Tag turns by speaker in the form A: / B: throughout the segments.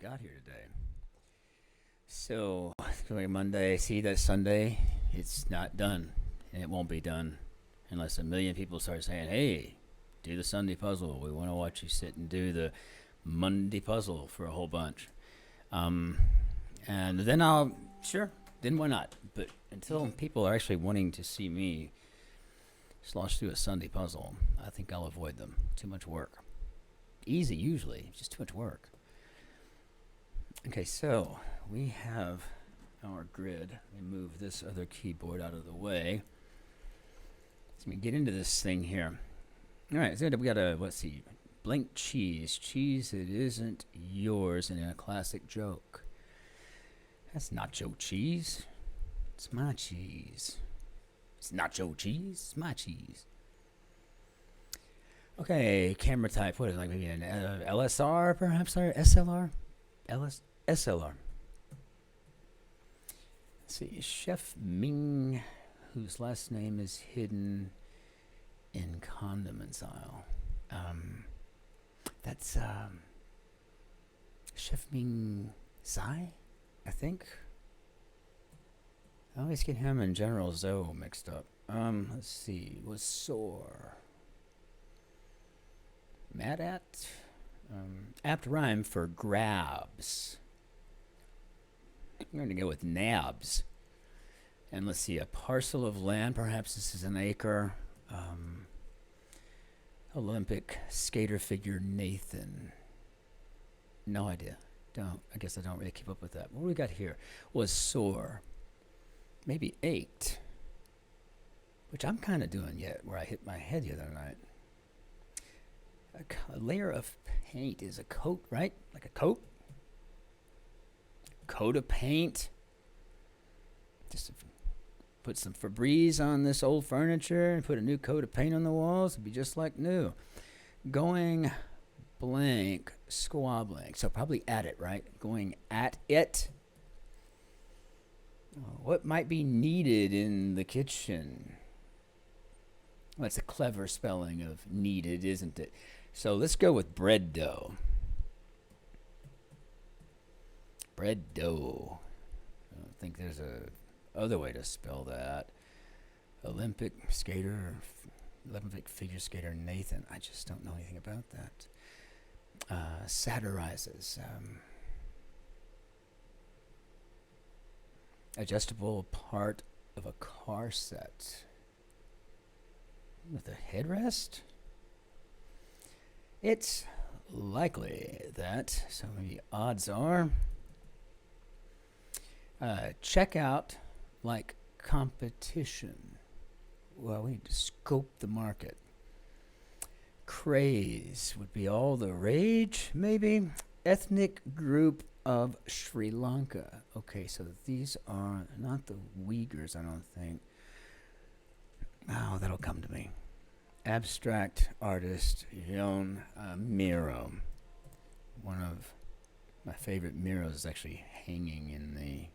A: got here today. So, going Monday, see that Sunday, it's not done. And it won't be done unless a million people start saying, hey, do the Sunday puzzle. We want to watch you sit and do the Monday puzzle for a whole bunch. And then sure, then why not? But until people are actually wanting to see me slosh through a Sunday puzzle, I think I'll avoid them. Too much work. Easy, usually, just too much work. Okay, so we have our grid. Let me move this other keyboard out of the way. So we get into this thing here. All right, so we got a, let's see, blank cheese. Cheese that isn't yours in a classic joke. That's nacho cheese. It's my cheese. It's nacho cheese. It's my cheese. Okay, camera type. What is it, like maybe an LSR perhaps, or SLR? SLR. Let's see, Chef Ming, whose last name is hidden in condiments aisle. That's Chef Ming Tsai, I think. I always get him and General Zoe mixed up. Let's see, was sore. Mad at? Apt rhyme for grabs. I'm going to go with nabs. And let's see, a parcel of land, perhaps this is an acre. Olympic skater figure Nathan. No idea. I guess I don't really keep up with that. What do we got here? Was sore. Maybe ached. Which I'm kind of doing yet, where I hit my head the other night. A layer of paint is a coat, right? Like a coat? Coat of paint. Just put some Febreze on this old furniture and put a new coat of paint on the walls. It'd be just like new. Going blank, squabbling. So probably at it, right? Going at it. What might be needed in the kitchen? Well, that's a clever spelling of needed, isn't it? So let's go with bread dough. Bread dough. I don't think there's a other way to spell that. Olympic figure skater Nathan. I just don't know anything about that. Satirizes. Adjustable part of a car set. With a headrest? It's likely that, so maybe odds are, check out like competition. Well, we need to scope the market. Craze would be all the rage, maybe. Ethnic group of Sri Lanka. Okay, so these are not the Uyghurs, I don't think. Oh, that'll come to me. Abstract artist Yon Miro. One of my favorite Miros is actually hanging in the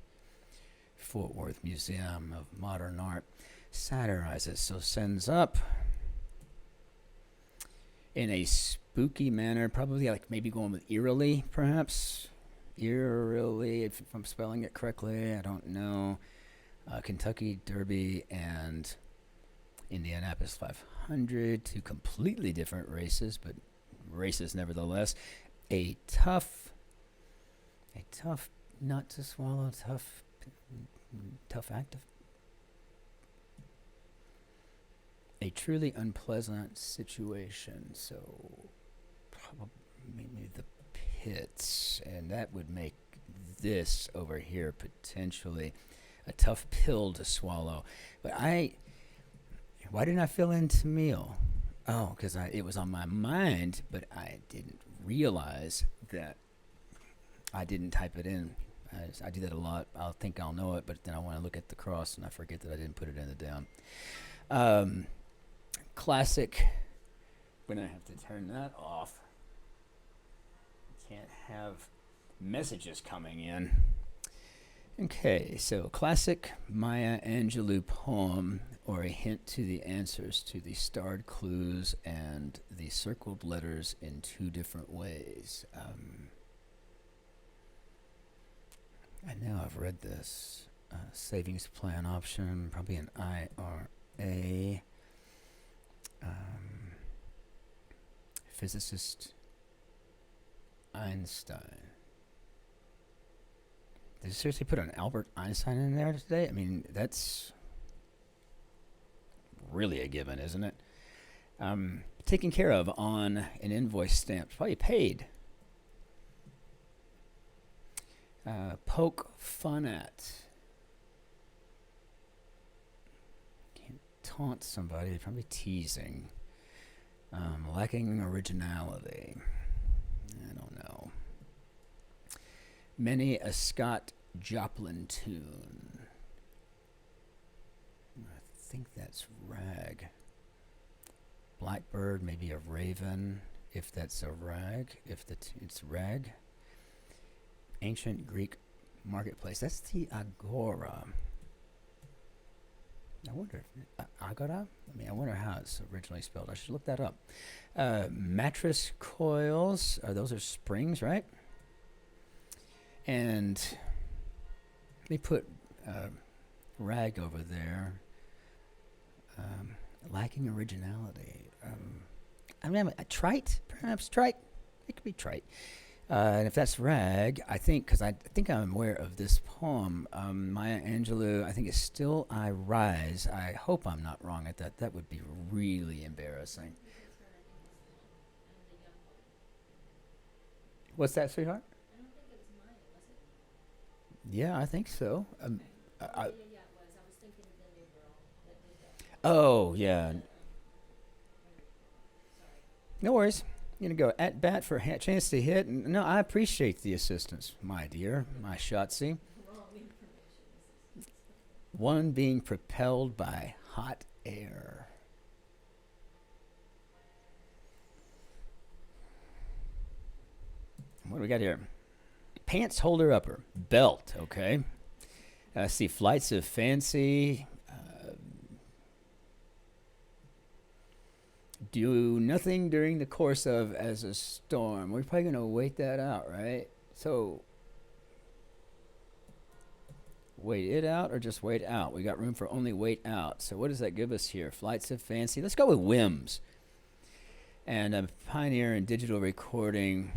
A: Fort Worth Museum of Modern Art. Satirizes, so sends up in a spooky manner, probably like maybe going with eerily, perhaps. Eerily, if I'm spelling it correctly, I don't know. Kentucky Derby and Indianapolis 500, two completely different races, but races nevertheless. A tough nut to swallow, tough act. A truly unpleasant situation, so probably maybe the pits, and that would make this over here potentially a tough pill to swallow. But why didn't I fill in Tamil? Oh, because it was on my mind, but I didn't realize that I didn't type it in. I do that a lot. I'll think I'll know it, but then I want to look at the cross and I forget that I didn't put it in the down. Classic. We're going to have to turn that off. Can't have messages coming in. Okay, so classic Maya Angelou poem, or a hint to the answers to the starred clues and the circled letters in two different ways. I know I've read this. Savings plan option, probably an IRA. Physicist Einstein. Did you seriously put an Albert Einstein in there today? I mean, that's really a given, isn't it? Taken care of on an invoice stamp. Probably paid. Poke fun at. Can't taunt somebody. Probably teasing. Lacking originality. I don't know. Many a Scott Joplin tune. I think that's rag. Blackbird, maybe a raven, if that's a rag. If it's rag. Ancient Greek marketplace. That's the agora. I wonder if agora? I mean, I wonder how it's originally spelled. I should look that up. Mattress coils. Those are springs, right? And let me put rag over there. Lacking originality. I mean, trite? Perhaps trite? It could be trite. And if that's rag, I think, because I think I'm aware of this poem, Maya Angelou, I think it's Still I Rise. I hope I'm not wrong at that. That would be really embarrassing. What's that, sweetheart?
B: I don't think it was mine, was it?
A: Yeah, I think so.
B: Yeah, it was. I was thinking of the new girl that did that.
A: Oh, yeah.
B: Sorry.
A: No worries. You're going to go at bat for a chance to hit. No, I appreciate the assistance, my dear, my Shotzi.
B: Wrong information.
A: One being propelled by hot air. What do we got here? Pants holder upper. Belt, okay. See, flights of fancy. Do nothing during the course of as a storm. We're probably going to wait that out, right? So, wait it out or just wait out? We got room for only wait out. So what does that give us here? Flights of fancy. Let's go with whims. And a pioneer in digital recording.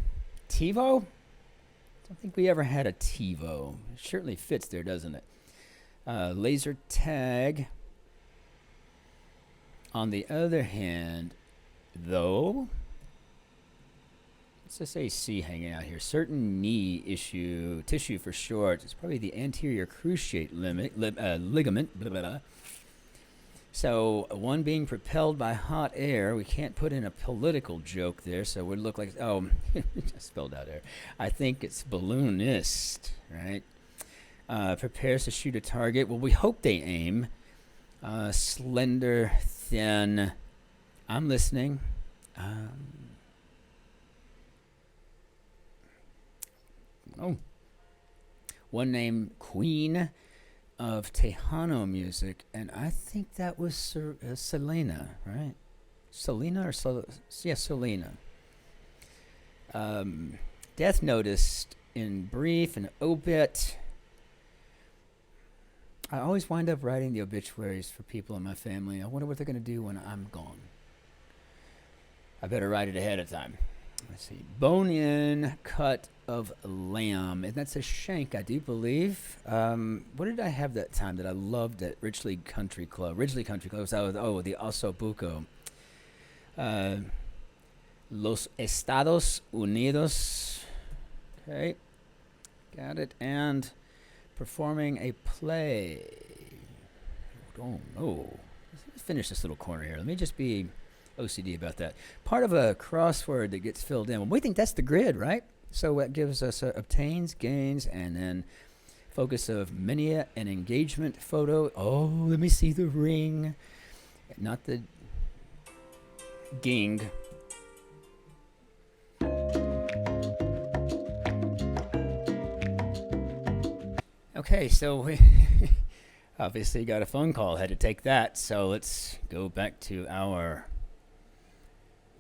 A: TiVo? I don't think we ever had a TiVo. It certainly fits there, doesn't it? Laser tag. On the other hand, though, let's just say C hanging out here. Certain knee issue, tissue for short. It's probably the anterior cruciate ligament. Blah, blah, blah. So one being propelled by hot air. We can't put in a political joke there, so it would look like, oh, just spelled out air. I think it's balloonist, right? Prepares to shoot a target. Well, we hope they aim. Slender, thin. I'm listening. One name, Queen of Tejano music, and I think that was Selena, right? Selena or yeah, Selena. Death noticed in brief, an obit. I always wind up writing the obituaries for people in my family. I wonder what they're going to do when I'm gone. I better write it ahead of time. Let's see. Bone-in cut of lamb. And that's a shank, I do believe. What did I have that time that I loved at Ridgely Country Club? Ridgely Country Club. The Oso Buco. Los Estados Unidos. Okay. Got it. And performing a play. Oh, no. Let's finish this little corner here. Let me just be OCD about that. Part of a crossword that gets filled in. Well, we think that's the grid, right? So that gives us obtains, gains, and then focus of many an engagement photo. Oh, let me see the ring. Not the ging. Okay, so we obviously got a phone call. Had to take that. So let's go back to our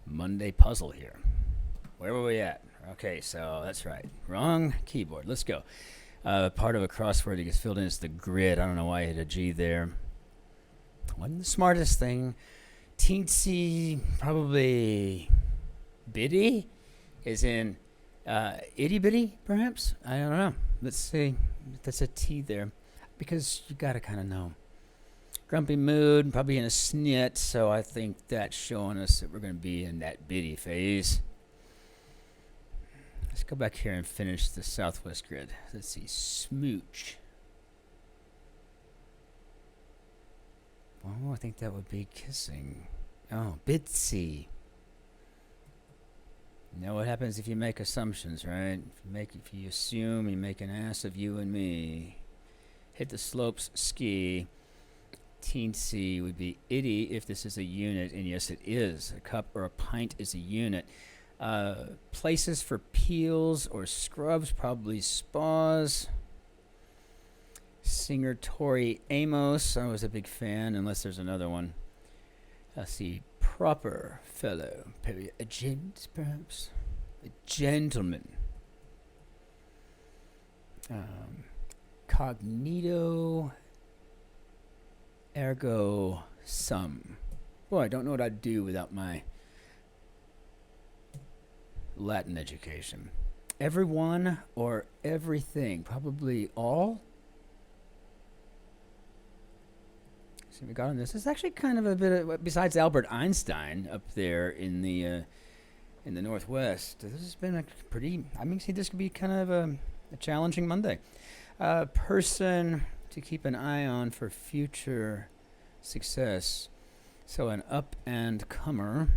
A: Monday puzzle here. Where were we at? Okay, so that's right. Wrong keyboard. Let's go. Part of a crossword that gets filled in is the grid. I don't know why I hit a G there. Wasn't the smartest thing. Teensy, probably bitty, is in itty bitty, perhaps? I don't know. Let's see. That's a T there. Because you gotta kind of know. Grumpy mood, probably in a snit, so I think that's showing us that we're going to be in that bitty phase. Let's go back here and finish the southwest grid. Let's see, smooch. Oh, I think that would be kissing. Oh, bitsy. You know what happens if you make assumptions, right? If you assume, you make an ass of you and me. Hit the slopes, ski. Teensy would be itty if this is a unit, and yes, it is. A cup or a pint is a unit. Places for peels or scrubs, probably spas. Singer Tori Amos, I was a big fan, unless there's another one. Let's see, proper fellow, a gent, perhaps? A gentleman. Cognito, ergo sum. Boy, I don't know what I'd do without my Latin education. Everyone or everything, probably all. See what we got on this. It's actually kind of a bit of, besides Albert Einstein up there in the Northwest, this has been a pretty, I mean, see, this could be kind of a challenging Monday. Person to keep an eye on for future success. So an up and comer.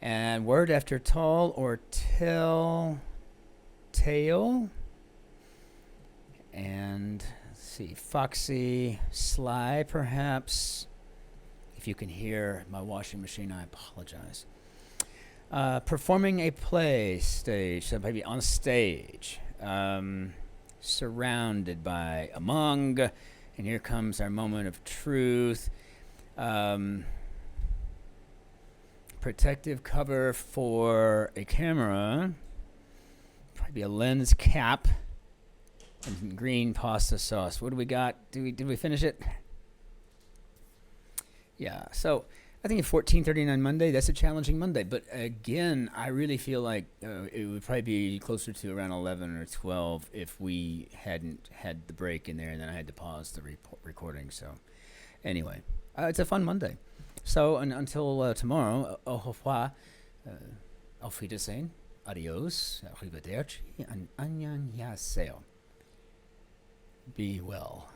A: And word after tall or tail. And let's see, foxy, sly perhaps. If you can hear my washing machine, I apologize. Performing a play stage, so maybe on stage. Surrounded by, among, and here comes our moment of truth. Protective cover for a camera, probably a lens cap, and green pasta sauce. What do we got? Did we finish it? Yeah, so I think at 14:39 Monday, that's a challenging Monday. But again, I really feel like it would probably be closer to around 11 or 12 if we hadn't had the break in there, and then I had to pause the recording. So anyway, it's a fun Monday. So until tomorrow, au revoir, auf Wiedersehen, adios, arrivederci, and annyeonghaseyo. Be well.